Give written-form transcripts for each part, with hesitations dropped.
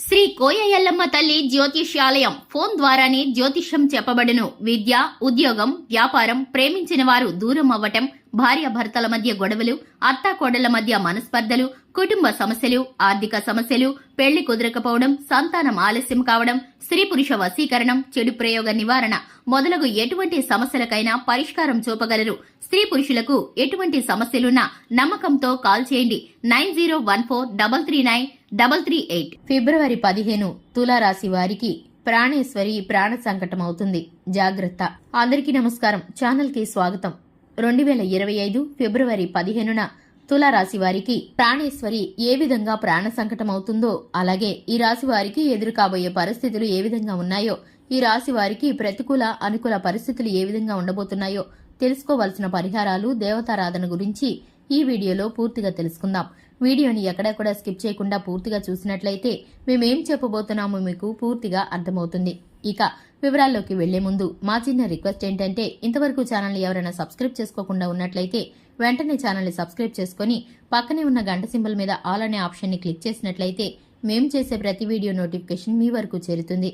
శ్రీ కోయ ఎల్లమ్మ తల్లి జ్యోతిష్యాలయం ఫోన్ ద్వారానే జ్యోతిష్యం చెప్పబడును. విద్య, ఉద్యోగం, వ్యాపారం, ప్రేమించిన వారు దూరం అవ్వటం, భార్యాభర్తల మధ్య గొడవలు, అత్తాకోడళ్ల మధ్య మనస్పర్ధలు, కుటుంబ సమస్యలు, ఆర్థిక సమస్యలు, పెళ్లి కుదరకపోవడం, సంతానం ఆలస్యం కావడం, స్త్రీ పురుష వశీకరణం, చెడు ప్రయోగ నివారణ మొదలగు ఎటువంటి సమస్యలకైనా పరిష్కారం చూపగలరు. స్త్రీ పురుషులకు ఎటువంటి సమస్యలున్నా నమ్మకంతో కాల్ చేయండి. 9014339338. ఫిబ్రవరి 15 తులారాశి వారికి ప్రాణేశ్వరి ప్రాణ సంకటం అవుతుంది. జాగ్రత్త. అందరికీ నమస్కారం. ఛానల్ కి స్వాగతం. 2025 ఫిబ్రవరి 15న తులారాశి వారికి ప్రాణేశ్వరి ఏ విధంగా ప్రాణ సంకటం అవుతుందో, అలాగే ఈ రాశి వారికి ఎదురు కాబోయే పరిస్థితులు ఏ విధంగా ఉన్నాయో, ఈ రాశి వారికి ప్రతికూల అనుకూల పరిస్థితులు ఏ విధంగా ఉండబోతున్నాయో తెలుసుకోవాల్సిన పరిహారాలు, దేవతారాధన గురించి ఈ వీడియోలో పూర్తిగా తెలుసుకుందాం. వీడియోని ఎక్కడా కూడా స్కిప్ చేయకుండా పూర్తిగా చూసినట్లయితే మేమేం చెప్పబోతున్నామో మీకు పూర్తిగా అర్థమవుతుంది. ఇక వివరాల్లోకి వెళ్లే ముందు మా చిన్న రిక్వెస్ట్ ఏంటంటే, ఇంతవరకు ఛానల్ని ఎవరైనా సబ్స్క్రైబ్ చేసుకోకుండా ఉన్నట్లయితే వెంటనే ఛానల్ని సబ్స్క్రైబ్ చేసుకుని పక్కనే ఉన్న గంట సింబల్ మీద ఆల్ అనే ఆప్షన్ని క్లిక్ చేసినట్లయితే మేం చేసే ప్రతి వీడియో నోటిఫికేషన్ మీ వరకు చేరుతుంది.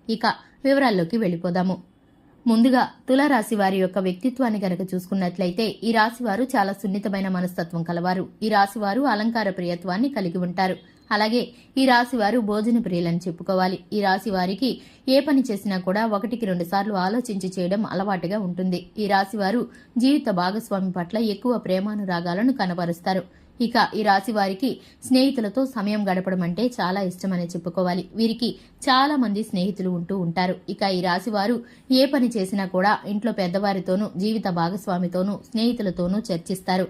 ఇక వివరాల్లోకి వెళ్లిపోదాము. ముందుగా తులారాశి వారి యొక్క వ్యక్తిత్వాన్ని గనక చూసుకున్నట్లయితే ఈ రాశివారు చాలా సున్నితమైన మనస్తత్వం కలవారు. ఈ రాశివారు అలంకార ప్రియత్వాన్ని కలిగి ఉంటారు. అలాగే ఈ రాశివారు భోజన ప్రియులని చెప్పుకోవాలి. ఈ రాశి వారికి ఏ పని చేసినా కూడా 1-2 సార్లు ఆలోచించి చేయడం అలవాటుగా ఉంటుంది. ఈ రాశివారు జీవిత భాగస్వామి పట్ల ఎక్కువ ప్రేమానురాగాలను కనబరుస్తారు. ఇక ఈ రాశి వారికి స్నేహితులతో సమయం గడపడం అంటే చాలా ఇష్టమని చెప్పుకోవాలి. వీరికి చాలా మంది స్నేహితులు ఉంటూ ఉంటారు. ఇక ఈ రాశి వారు ఏ పని చేసినా కూడా ఇంట్లో పెద్దవారితోనూ, జీవిత భాగస్వామితోనూ, స్నేహితులతోనూ చర్చిస్తారు.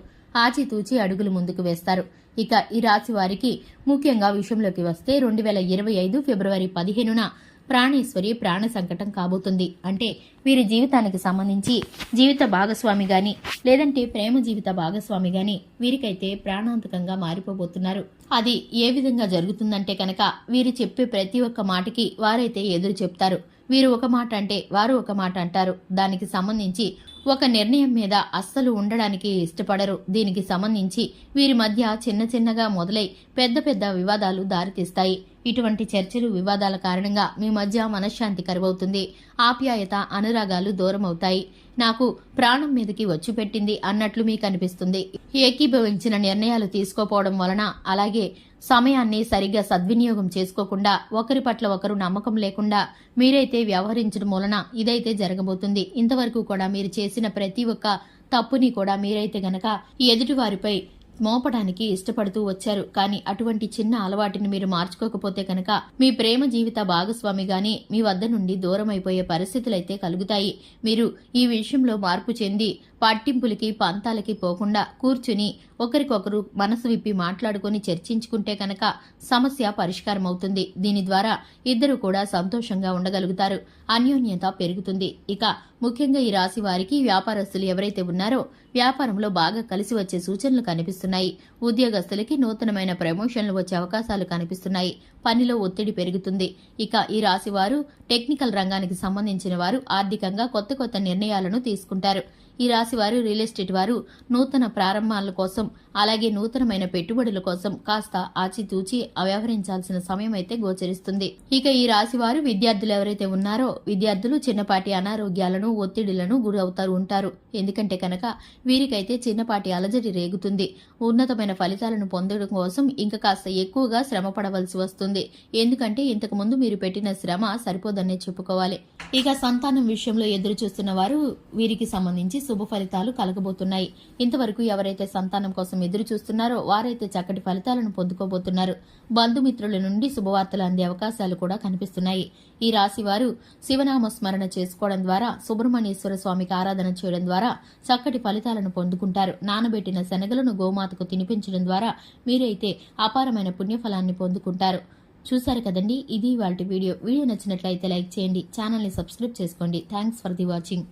ఆచితూచి అడుగులు ముందుకు వేస్తారు. ఇక ఈ రాశి వారికి ముఖ్యంగా విషయంలోకి వస్తే 2025 ఫిబ్రవరి 15న ప్రాణేశ్వరి ప్రాణ సంకటం కాబోతుంది. అంటే వీరి జీవితానికి సంబంధించి జీవిత భాగస్వామి గాని, లేదంటే ప్రేమ జీవిత భాగస్వామి గాని వీరికైతే ప్రాణాంతకంగా మారిపోబోతున్నారు. అది ఏ విధంగా జరుగుతుందంటే కనుక, వీరు చెప్పే ప్రతి ఒక్క మాటకి వారైతే ఎదురు చెప్తారు. వీరు ఒక మాట అంటే వారు ఒక మాట అంటారు. దానికి సంబంధించి ఒక నిర్ణయం మీద అస్సలు ఉండడానికి ఇష్టపడరు. దీనికి సంబంధించి వీరి మధ్య చిన్న చిన్నగా మొదలై పెద్ద పెద్ద వివాదాలు దారితీస్తాయి. ఇటువంటి చర్చలు, వివాదాల కారణంగా మీ మధ్య మనశ్శాంతి కరువవుతుంది. ఆప్యాయత, అనురాగాలు దూరం అవుతాయి. నాకు ప్రాణం మీదకి వచ్చి పెట్టింది అన్నట్లు మీకు అనిపిస్తుంది. ఏకీభవించిన నిర్ణయాలు తీసుకోపోవడం వలన, అలాగే సమయాన్ని సరిగ్గా సద్వినియోగం చేసుకోకుండా, ఒకరి పట్ల ఒకరు నమ్మకం లేకుండా మీరైతే వ్యవహరించడం వలన ఇదైతే జరగబోతుంది. ఇంతవరకు కూడా మీరు చేసిన ప్రతి ఒక్క తప్పుని కూడా మీరైతే గనక ఎదుటివారిపై మోపడానికి ఇష్టపడుతూ వచ్చారు. కానీ అటువంటి చిన్న అలవాటుని మీరు మార్చుకోకపోతే కనుక మీ ప్రేమ జీవిత భాగస్వామి గాని మీ వద్ద నుండి దూరం అయిపోయే పరిస్థితులైతే కలుగుతాయి. మీరు ఈ విషయంలో మార్పు చెంది పట్టింపులకి, పంతాలకి పోకుండా కూర్చుని ఒకరికొకరు మనసు విప్పి మాట్లాడుకుని చర్చించుకుంటే కనుక సమస్య పరిష్కారం అవుతుంది. దీని ద్వారా ఇద్దరు కూడా సంతోషంగా ఉండగలుగుతారు. అన్యోన్యత పెరుగుతుంది. ఇక ముఖ్యంగా ఈ రాశి వారికి వ్యాపారస్తులు ఎవరైతే ఉన్నారో వ్యాపారంలో బాగా కలిసి వచ్చే సూచనలు కనిపిస్తున్నాయి. ఉద్యోగస్తులకి నూతనమైన ప్రమోషన్లు వచ్చే అవకాశాలు కనిపిస్తున్నాయి. పనిలో ఒత్తిడి పెరుగుతుంది. ఇక ఈ రాశి వారు టెక్నికల్ రంగానికి సంబంధించిన వారు ఆర్థికంగా కొత్త కొత్త నిర్ణయాలను తీసుకుంటారు. ఈ రాశి వారు రియల్ ఎస్టేట్ వారు నూతన ప్రారంభాల కోసం, అలాగే నూతనమైన పెట్టుబడుల కోసం కాస్త ఆచితూచి వ్యవహరించాల్సిన సమయం అయితే గోచరిస్తుంది. ఇక ఈ రాశి వారు విద్యార్థులు ఎవరైతే ఉన్నారో విద్యార్థులు చిన్నపాటి అనారోగ్యాలను, ఒత్తిడిలను గురవుతూ ఉంటారు. ఎందుకంటే కనుక వీరికైతే చిన్నపాటి అలజడి రేగుతుంది. ఉన్నతమైన ఫలితాలను పొందడం కోసం ఇంకా కాస్త ఎక్కువగా శ్రమ పడవలసి వస్తుంది. ఎందుకంటే ఇంతకు ముందు మీరు పెట్టిన శ్రమ సరిపోదనే చెప్పుకోవాలి. ఇక సంతానం విషయంలో ఎదురు చూస్తున్న వారు వీరికి సంబంధించి శుభ ఫలితాలు కలగబోతున్నాయి. ఇంతవరకు ఎవరైతే సంతానం కోసం ఎదురు చూస్తున్నారో వారైతే చక్కటి ఫలితాలను పొందుకోబోతున్నారు. బంధుమిత్రుల నుండి శుభవార్తలు అందే అవకాశాలు కూడా కనిపిస్తున్నాయి. ఈ రాశి వారు శివనామ స్మరణ చేసుకోవడం ద్వారా, సుబ్రహ్మణ్యేశ్వర స్వామికి ఆరాధన చేయడం ద్వారా చక్కటి ఫలితాలను పొందుకుంటారు. నానబెట్టిన శనగలను గోమాతకు తినిపించడం ద్వారా మీరైతే అపారమైన పుణ్యఫలాన్ని పొందుకుంటారు. చూశారు కదండి, ఇది ఇవాల్టి వీడియో. వీడియో నచ్చినట్లయితే లైక్ చేయండి, ఛానల్ని సబ్స్క్రైబ్ చేసుకోండి. Thanks for the watching.